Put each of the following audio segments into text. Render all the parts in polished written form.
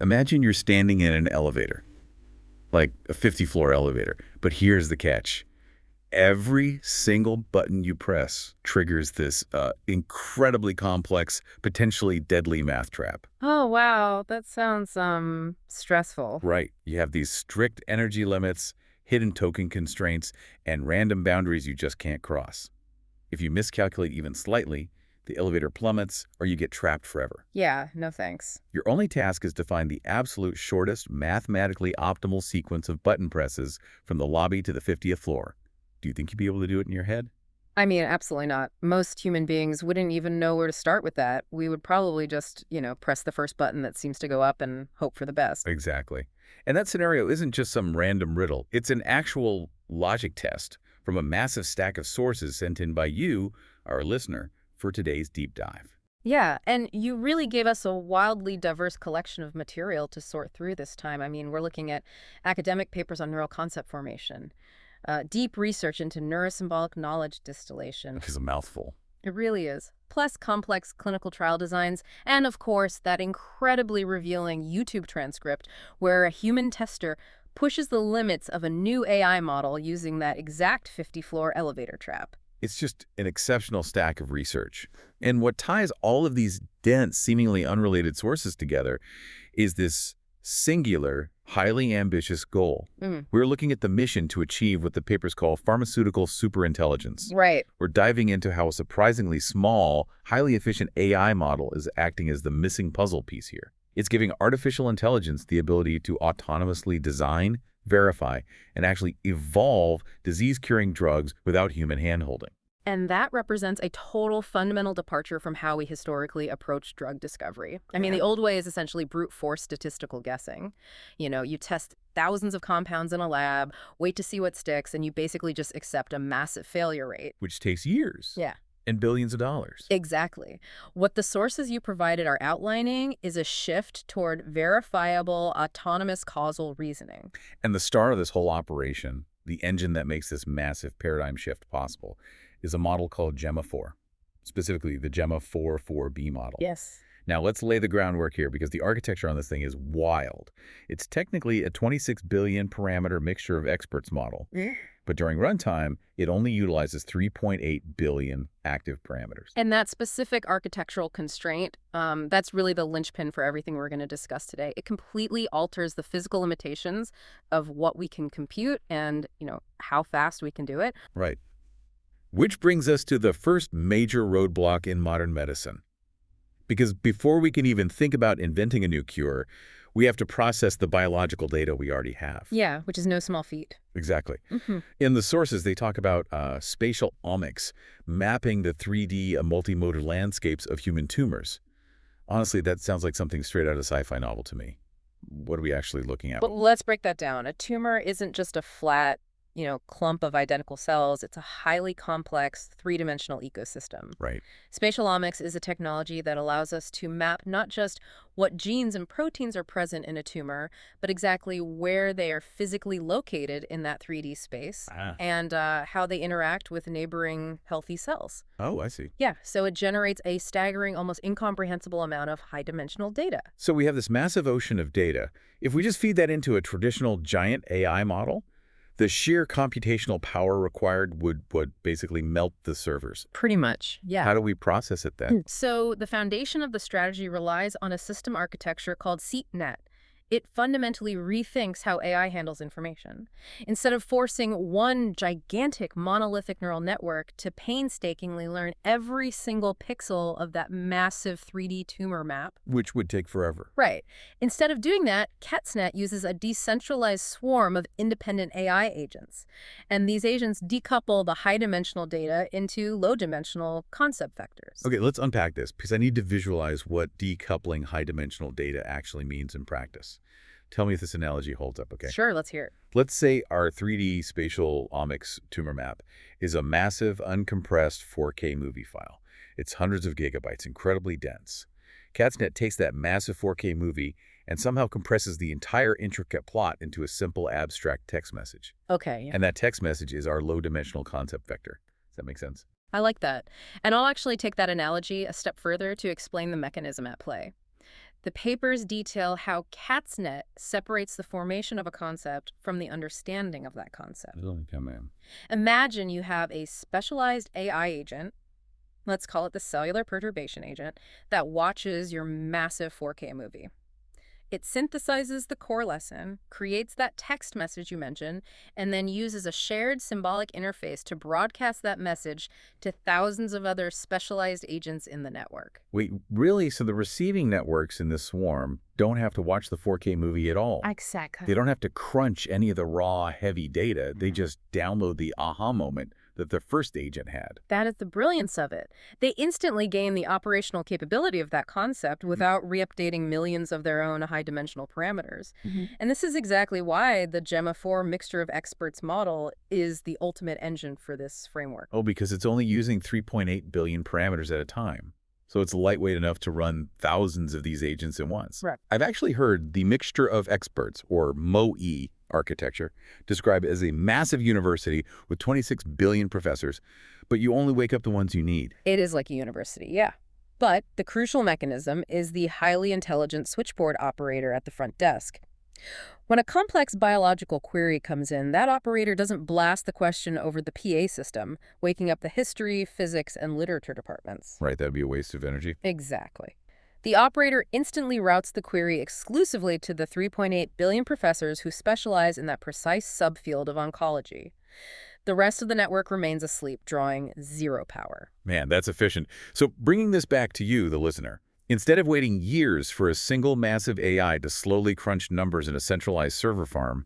Imagine you're standing in an elevator, like a 50-floor elevator. But here's the catch. Every single button you press triggers this incredibly complex, potentially deadly math trap. Oh, wow. That sounds, stressful. Right. You have these strict energy limits, hidden token constraints, and random boundaries you just can't cross. If you miscalculate even slightly, the elevator plummets or you get trapped forever. Yeah, no thanks. Your only task is to find the absolute shortest, mathematically optimal sequence of button presses from the lobby to the 50th floor. Do you think you'd be able to do it in your head? I mean, absolutely not. Most human beings wouldn't even know where to start with that. We would probably just, press the first button that seems to go up and hope for the best. Exactly. And that scenario isn't just some random riddle. It's an actual logic test from a massive stack of sources sent in by you, our listener, for today's deep dive. Yeah, and you really gave us a wildly diverse collection of material to sort through this time. I mean, we're looking at academic papers on neural concept formation, deep research into neurosymbolic knowledge distillation. It's a mouthful. It really is. Plus complex clinical trial designs, and of course, that incredibly revealing YouTube transcript where a human tester pushes the limits of a new AI model using that exact 50-floor elevator trap. It's just an exceptional stack of research. And what ties all of these dense, seemingly unrelated sources together is this singular, highly ambitious goal. We're looking at the mission to achieve what the papers call pharmaceutical superintelligence. Right. We're diving into how a surprisingly small, highly efficient AI model is acting as the missing puzzle piece here. It's giving artificial intelligence the ability to autonomously design, verify, and actually evolve disease-curing drugs without human handholding. And that represents a total fundamental departure from how we historically approach drug discovery. I mean, the old way is essentially brute force statistical guessing. You test thousands of compounds in a lab, wait to see what sticks, and you basically just accept a massive failure rate. Which takes years Yeah. and billions of dollars. Exactly. What the sources you provided are outlining is a shift toward verifiable, autonomous causal reasoning. And the star of this whole operation, the engine that makes this massive paradigm shift possible, is a model called Gemma 4, specifically the Gemma 4.4b model. Yes. Now, let's lay the groundwork here because the architecture on this thing is wild. It's technically a 26 billion parameter mixture of experts model. But during runtime, it only utilizes 3.8 billion active parameters. And that specific architectural constraint, that's really the linchpin for everything we're going to discuss today. It completely alters the physical limitations of what we can compute and, how fast we can do it. Right. Which brings us to the first major roadblock in modern medicine. Because before we can even think about inventing a new cure, we have to process the biological data we already have. Yeah, which is no small feat. Exactly. In the sources, they talk about spatial omics, mapping the 3D multimodal landscapes of human tumors. Honestly, that sounds like something straight out of a sci-fi novel to me. What are we actually looking at? But let's break that down. A tumor isn't just a flat, clump of identical cells. It's a highly complex three-dimensional ecosystem. Right. Spatial omics is a technology that allows us to map not just what genes and proteins are present in a tumor, but exactly where they are physically located in that 3D space and how they interact with neighboring healthy cells. Oh, I see. Yeah, so it generates a staggering, almost incomprehensible amount of high-dimensional data. So we have this massive ocean of data. If we just feed that into a traditional giant AI model, the sheer computational power required would basically melt the servers. Pretty much, yeah. How do we process it then? So the foundation of the strategy relies on a system architecture called SeatNet. It fundamentally rethinks how AI handles information. Instead of forcing one gigantic monolithic neural network to painstakingly learn every single pixel of that massive 3D tumor map. Which would take forever. Right. Instead of doing that, CatsNet uses a decentralized swarm of independent AI agents. And these agents decouple the high-dimensional data into low-dimensional concept vectors. Okay, let's unpack this because I need to visualize what decoupling high-dimensional data actually means in practice. Tell me if this analogy holds up, okay? Sure, let's hear it. Let's say our 3D spatial omics tumor map is a massive, uncompressed 4K movie file. It's hundreds of gigabytes, incredibly dense. CatsNet takes that massive 4K movie and somehow compresses the entire intricate plot into a simple abstract text message. Okay. Yeah. And that text message is our low-dimensional concept vector. Does that make sense? I like that. And I'll actually take that analogy a step further to explain the mechanism at play. The papers detail how CatsNet separates the formation of a concept from the understanding of that concept. It'll come in. Imagine you have a specialized AI agent, let's call it the cellular perturbation agent, that watches your massive 4K movie. It synthesizes the core lesson, creates that text message you mentioned, and then uses a shared symbolic interface to broadcast that message to thousands of other specialized agents in the network. Wait, really? So the receiving networks in this swarm don't have to watch the 4K movie at all? Exactly. They don't have to crunch any of the raw, heavy data. They just download the aha moment that the first agent had. That is the brilliance of it. They instantly gain the operational capability of that concept without re-updating millions of their own high-dimensional parameters. And this is exactly why the Gemma 4 mixture of experts model is the ultimate engine for this framework. Oh, because it's only using 3.8 billion parameters at a time. So it's lightweight enough to run thousands of these agents at once. Right. I've actually heard the mixture of experts, or MoE, architecture described as a massive university with 26 billion professors, but you only wake up the ones you need. It is like a university, yeah. But the crucial mechanism is the highly intelligent switchboard operator at the front desk. When a complex biological query comes in, that operator doesn't blast the question over the PA system, waking up the history, physics, and literature departments. Right, that'd be a waste of energy. Exactly. The operator instantly routes the query exclusively to the 3.8 billion professors who specialize in that precise subfield of oncology. The rest of the network remains asleep, drawing zero power. Man, that's efficient. So bringing this back to you, the listener, instead of waiting years for a single massive AI to slowly crunch numbers in a centralized server farm,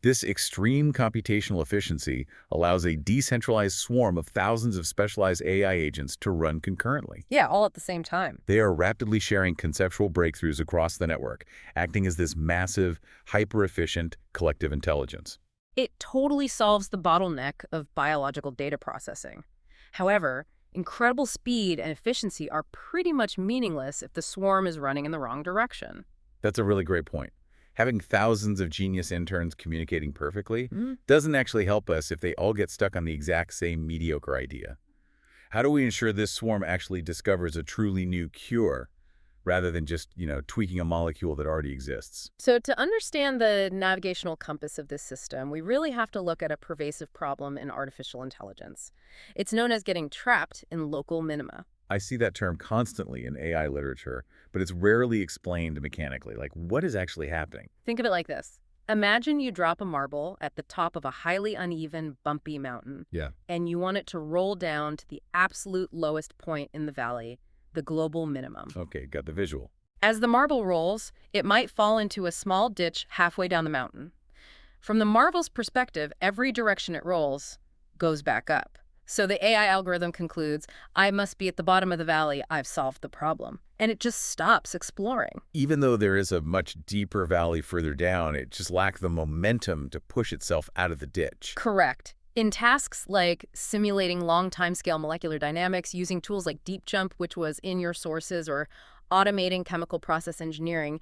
this extreme computational efficiency allows a decentralized swarm of thousands of specialized AI agents to run concurrently. Yeah, all at the same time. They are rapidly sharing conceptual breakthroughs across the network, acting as this massive, hyper-efficient collective intelligence. It totally solves the bottleneck of biological data processing. However, incredible speed and efficiency are pretty much meaningless if the swarm is running in the wrong direction. That's a really great point. Having thousands of genius interns communicating perfectly doesn't actually help us if they all get stuck on the exact same mediocre idea. How do we ensure this swarm actually discovers a truly new cure rather than just, tweaking a molecule that already exists? So to understand the navigational compass of this system, we really have to look at a pervasive problem in artificial intelligence. It's known as getting trapped in local minima. I see that term constantly in AI literature, but it's rarely explained mechanically. Like, what is actually happening? Think of it like this. Imagine you drop a marble at the top of a highly uneven, bumpy mountain. Yeah. And you want it to roll down to the absolute lowest point in the valley, the global minimum. Okay, got the visual. As the marble rolls, it might fall into a small ditch halfway down the mountain. From the marble's perspective, every direction it rolls goes back up. So the AI algorithm concludes, I must be at the bottom of the valley, I've solved the problem. And it just stops exploring. Even though there is a much deeper valley further down, it just lacked the momentum to push itself out of the ditch. Correct. In tasks like simulating long timescale molecular dynamics using tools like Deep Jump, which was in your sources, or automating chemical process engineering,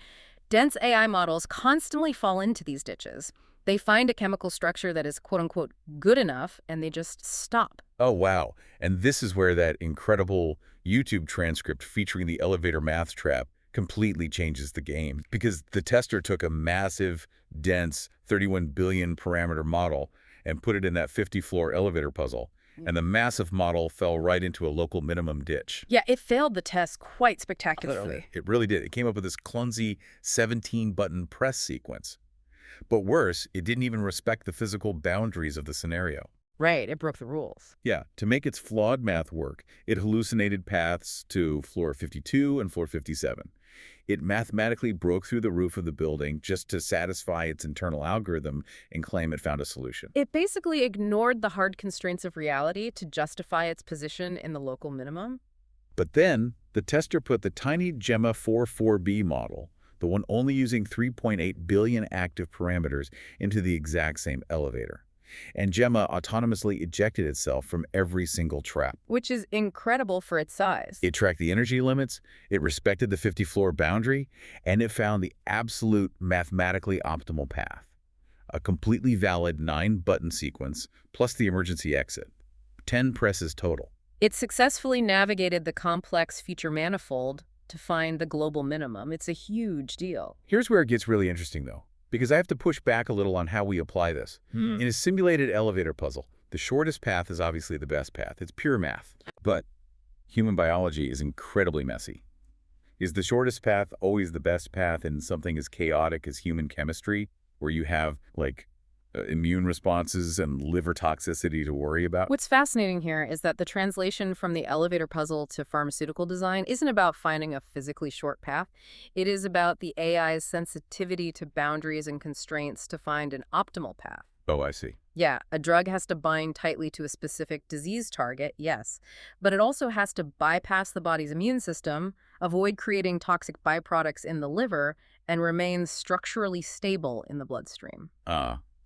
dense AI models constantly fall into these ditches. They find a chemical structure that is quote-unquote good enough, and they just stop. Oh, wow. And this is where that incredible YouTube transcript featuring the elevator math trap completely changes the game. Because the tester took a massive, dense, 31 billion parameter model and put it in that 50-floor elevator puzzle. And the massive model fell right into a local minimum ditch. Yeah, it failed the test quite spectacularly. It really did. It came up with this clumsy 17-button press sequence. But worse, it didn't even respect the physical boundaries of the scenario. Right, it broke the rules. Yeah, to make its flawed math work, it hallucinated paths to floor 52 and floor 57. It mathematically broke through the roof of the building just to satisfy its internal algorithm and claim it found a solution. It basically ignored the hard constraints of reality to justify its position in the local minimum. But then, the tester put the tiny Gemma 4.4b model, the one only using 3.8 billion active parameters, into the exact same elevator. And Gemma autonomously ejected itself from every single trap. Which is incredible for its size. It tracked the energy limits, it respected the 50-floor boundary, and it found the absolute mathematically optimal path. A completely valid 9-button sequence, plus the emergency exit. 10 presses total. It successfully navigated the complex feature manifold to find the global minimum. It's a huge deal. Here's where it gets really interesting, though, because I have to push back a little on how we apply this. In a simulated elevator puzzle, the shortest path is obviously the best path. It's pure math. But human biology is incredibly messy. Is the shortest path always the best path in something as chaotic as human chemistry, where you have, like, immune responses and liver toxicity to worry about? What's fascinating here is that the translation from the elevator puzzle to pharmaceutical design isn't about finding a physically short path. It is about the AI's sensitivity to boundaries and constraints to find an optimal path. Oh, I see. Yeah, a drug has to bind tightly to a specific disease target, yes, but it also has to bypass the body's immune system, avoid creating toxic byproducts in the liver, and remain structurally stable in the bloodstream.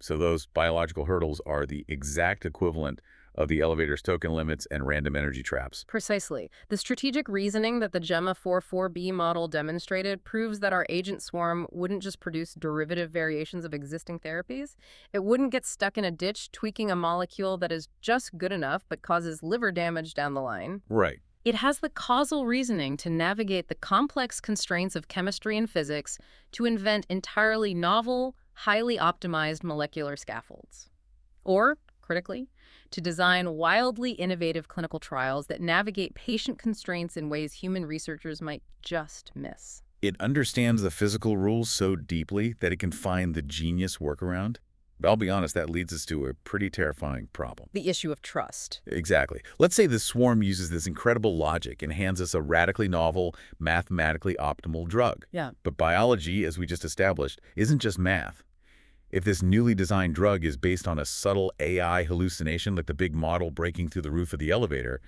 So those biological hurdles are the exact equivalent of the elevator's token limits and random energy traps. Precisely. The strategic reasoning that the Gemma 4.4b model demonstrated proves that our agent swarm wouldn't just produce derivative variations of existing therapies. It wouldn't get stuck in a ditch tweaking a molecule that is just good enough but causes liver damage down the line. Right. It has the causal reasoning to navigate the complex constraints of chemistry and physics to invent entirely novel, highly optimized molecular scaffolds. Or, critically, to design wildly innovative clinical trials that navigate patient constraints in ways human researchers might just miss. It understands the physical rules so deeply that it can find the genius workaround. But I'll be honest, that leads us to a pretty terrifying problem. The issue of trust. Exactly. Let's say the swarm uses this incredible logic and hands us a radically novel, mathematically optimal drug. Yeah. But biology, as we just established, isn't just math. If this newly designed drug is based on a subtle AI hallucination like the big model breaking through the roof of the elevator,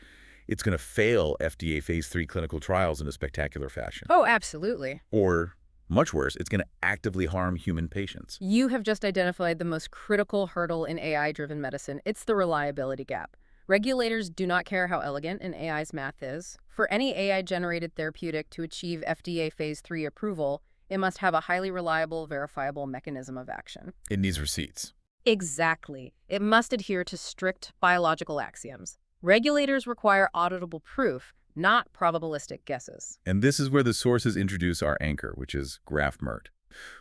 it's going to fail FDA Phase 3 clinical trials in a spectacular fashion. Oh, absolutely. Or, much worse, it's going to actively harm human patients. You have just identified the most critical hurdle in AI-driven medicine. It's the reliability gap. Regulators do not care how elegant an AI's math is. For any AI-generated therapeutic to achieve FDA Phase 3 approval, it must have a highly reliable, verifiable mechanism of action. It needs receipts. Exactly. It must adhere to strict biological axioms. Regulators require auditable proof, not probabilistic guesses. And this is where the sources introduce our anchor, which is GraphMERT.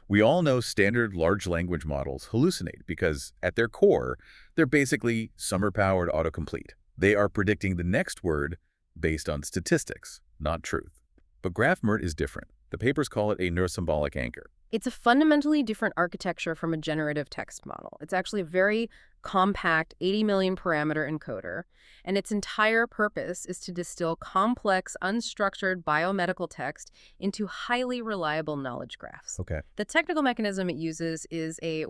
We all know standard large language models hallucinate because, at their core, they're basically summer-powered autocomplete. They are predicting the next word based on statistics, not truth. But GraphMERT is different. The papers call it a neurosymbolic anchor. It's a fundamentally different architecture from a generative text model. It's actually a very compact 80 million parameter encoder, and its entire purpose is to distill complex, unstructured biomedical text into highly reliable knowledge graphs. Okay. The technical mechanism it uses is they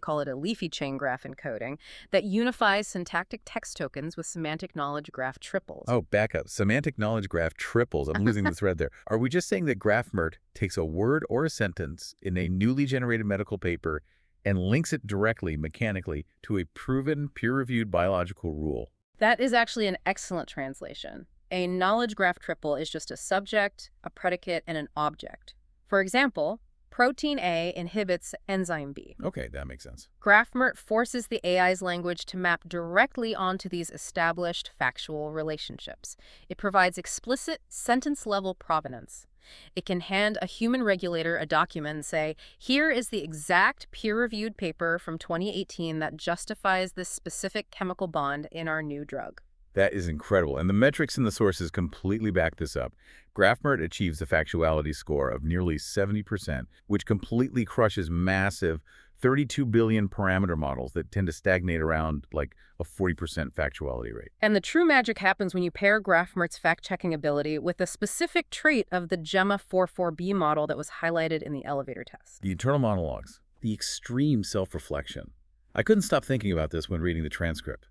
call it a leafy chain graph encoding that unifies syntactic text tokens with semantic knowledge graph triples. Oh, back up. Semantic knowledge graph triples. I'm losing the thread there. Are we just saying that GraphMERT takes a word or a sentence in a newly generated medical paper and links it directly, mechanically, to a proven, peer-reviewed biological rule? That is actually an excellent translation. A knowledge graph triple is just a subject, a predicate, and an object. For example, protein A inhibits enzyme B. Okay, that makes sense. GraphMERT forces the AI's language to map directly onto these established factual relationships. It provides explicit sentence-level provenance. It can hand a human regulator a document and say, here is the exact peer-reviewed paper from 2018 that justifies this specific chemical bond in our new drug. That is incredible. And the metrics in the sources completely back this up. GraphMERT achieves a factuality score of nearly 70%, which completely crushes massive 32 billion parameter models that tend to stagnate around like a 40% factuality rate. And the true magic happens when you pair GraphMERT's fact-checking ability with a specific trait of the Gemma 4.4b model that was highlighted in the elevator test. The internal monologues, the extreme self-reflection. I couldn't stop thinking about this when reading the transcript.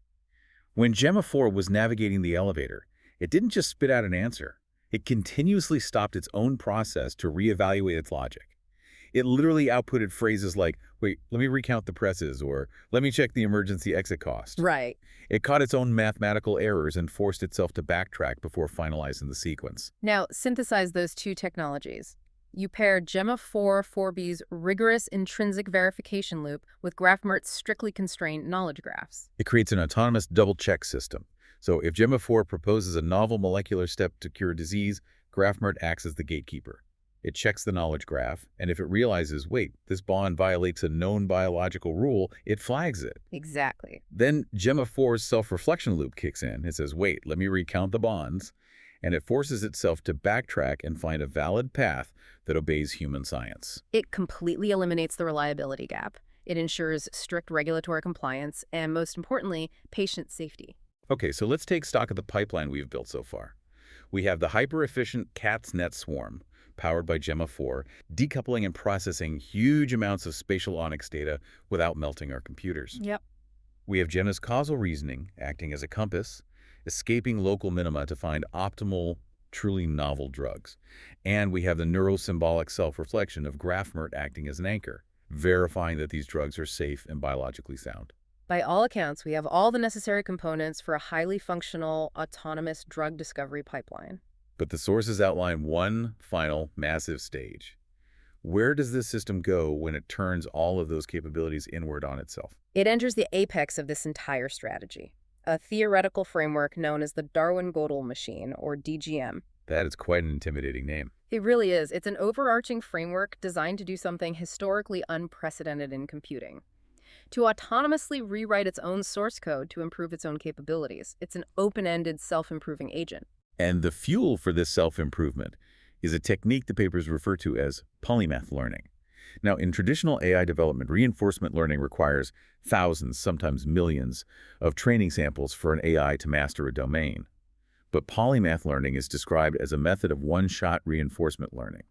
When Gemma 4 was navigating the elevator, it didn't just spit out an answer. It continuously stopped its own process to reevaluate its logic. It literally outputted phrases like, wait, let me recount the presses, or let me check the emergency exit cost. Right. It caught its own mathematical errors and forced itself to backtrack before finalizing the sequence. Now, synthesize those two technologies. You pair Gemma 4.4b's rigorous intrinsic verification loop with GraphMERT's strictly constrained knowledge graphs. It creates an autonomous double-check system. So if Gemma 4 proposes a novel molecular step to cure disease, GraphMERT acts as the gatekeeper. It checks the knowledge graph, and if it realizes, wait, this bond violates a known biological rule, it flags it. Exactly. Then Gemma 4's self-reflection loop kicks in. It says, wait, let me recount the bonds, and it forces itself to backtrack and find a valid path that obeys human science. It completely eliminates the reliability gap. It ensures strict regulatory compliance and, most importantly, patient safety. Okay, so let's take stock of the pipeline we've built so far. We have the hyper-efficient CatsNet swarm, powered by Gemma 4, decoupling and processing huge amounts of spatial onyx data without melting our computers. Yep. We have Gemma's causal reasoning, acting as a compass, escaping local minima to find optimal, truly novel drugs. And we have the neurosymbolic self-reflection of GraphMERT acting as an anchor, verifying that these drugs are safe and biologically sound. By all accounts, we have all the necessary components for a highly functional, autonomous drug discovery pipeline. But the sources outline one final, massive stage. Where does this system go when it turns all of those capabilities inward on itself? It enters the apex of this entire strategy, a theoretical framework known as the Darwin-Gödel machine, or DGM. That is quite an intimidating name. It really is. It's an overarching framework designed to do something historically unprecedented in computing. To autonomously rewrite its own source code to improve its own capabilities. It's an open-ended, self-improving agent. And the fuel for this self-improvement is a technique the papers refer to as polymath learning. Now, in traditional AI development, reinforcement learning requires thousands, sometimes millions, of training samples for an AI to master a domain. But polymath learning is described as a method of one-shot reinforcement learning.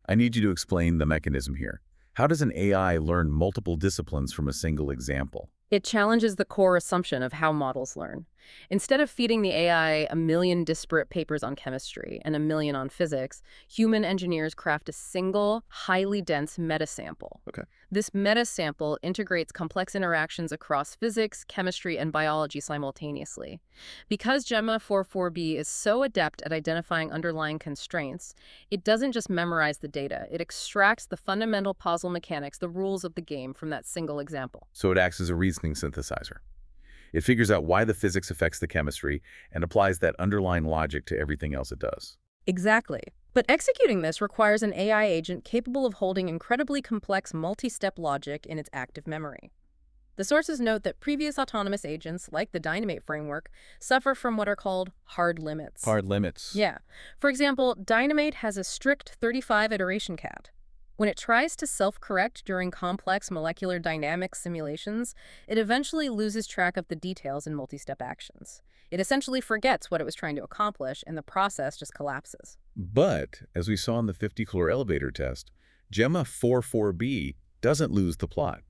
I need you to explain the mechanism here. How does an AI learn multiple disciplines from a single example? It challenges the core assumption of how models learn. Instead of feeding the AI a million disparate papers on chemistry and a million on physics, human engineers craft a single, highly dense metasample. Okay. This metasample integrates complex interactions across physics, chemistry, and biology simultaneously. Because Gemma 4.4b is so adept at identifying underlying constraints, it doesn't just memorize the data, it extracts the fundamental causal mechanics, the rules of the game, from that single example. So it acts as a reasoning synthesizer. It figures out why the physics affects the chemistry and applies that underlying logic to everything else it does. Exactly. But executing this requires an AI agent capable of holding incredibly complex multi-step logic in its active memory. The sources note that previous autonomous agents, like the Dynamate framework, suffer from what are called hard limits. Hard limits. Yeah. For example, Dynamate has a strict 35 iteration cap. When it tries to self-correct during complex molecular dynamics simulations, it eventually loses track of the details in multi-step actions. It essentially forgets what it was trying to accomplish, and the process just collapses. But, as we saw in the 50-floor elevator test, Gemma 4.4b doesn't lose the plot.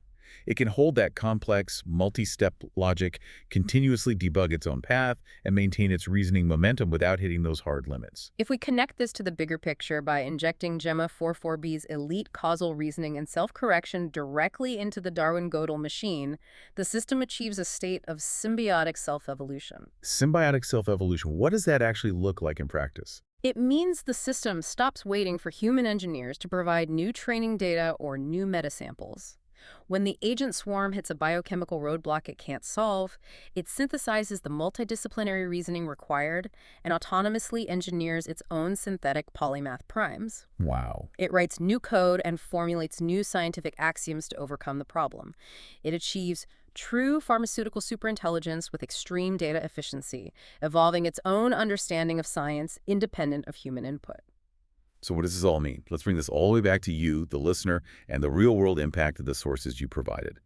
It can hold that complex, multi-step logic, continuously debug its own path, and maintain its reasoning momentum without hitting those hard limits. If we connect this to the bigger picture by injecting Gemma 4.4b's elite causal reasoning and self-correction directly into the Darwin-Gödel machine, the system achieves a state of symbiotic self-evolution. Symbiotic self-evolution, what does that actually look like in practice? It means the system stops waiting for human engineers to provide new training data or new metasamples. When the agent swarm hits a biochemical roadblock it can't solve, it synthesizes the multidisciplinary reasoning required and autonomously engineers its own synthetic polymath primes. Wow. It writes new code and formulates new scientific axioms to overcome the problem. It achieves true pharmaceutical superintelligence with extreme data efficiency, evolving its own understanding of science independent of human input. So what does this all mean? Let's bring this all the way back to you, the listener, and the real-world impact of the sources you provided.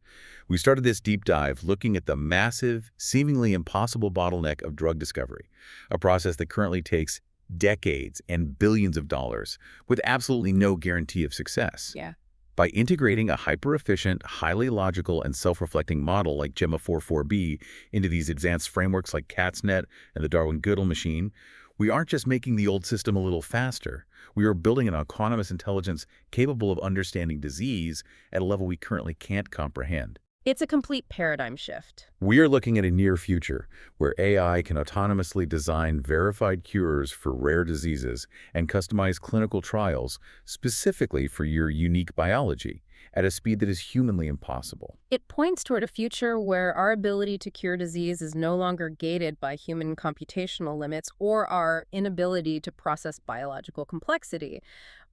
We started this deep dive looking at the massive, seemingly impossible bottleneck of drug discovery, a process that currently takes decades and billions of dollars with absolutely no guarantee of success. Yeah. By integrating a hyper-efficient, highly logical, and self-reflecting model like Gemma 4.4b into these advanced frameworks like CatsNet and the Darwin-Gödel machine, we aren't just making the old system a little faster. We are building an autonomous intelligence capable of understanding disease at a level we currently can't comprehend. It's a complete paradigm shift. We are looking at a near future where AI can autonomously design verified cures for rare diseases and customize clinical trials specifically for your unique biology. at a speed that is humanly impossible. It points toward a future where our ability to cure disease is no longer gated by human computational limits or our inability to process biological complexity.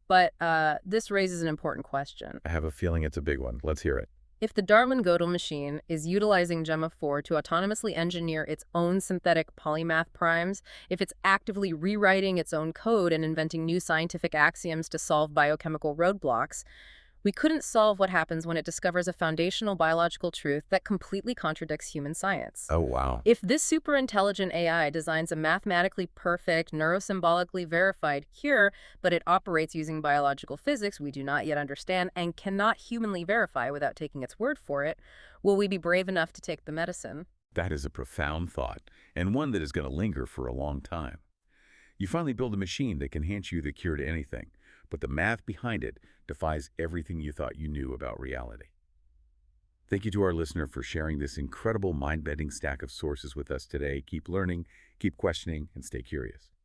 But this raises an important question. I have a feeling it's a big one. Let's hear it. If the Darwin-Gödel machine is utilizing Gemma 4 to autonomously engineer its own synthetic polymath primes, if it's actively rewriting its own code and inventing new scientific axioms to solve biochemical roadblocks, we couldn't solve what happens when it discovers a foundational biological truth that completely contradicts human science. Oh, wow. If this superintelligent AI designs a mathematically perfect, neurosymbolically verified cure, but it operates using biological physics we do not yet understand and cannot humanly verify without taking its word for it, will we be brave enough to take the medicine? That is a profound thought, and one that is going to linger for a long time. You finally build a machine that can hand you the cure to anything, but the math behind it defies everything you thought you knew about reality. Thank you to our listener for sharing this incredible mind-bending stack of sources with us today. Keep learning, keep questioning, and stay curious.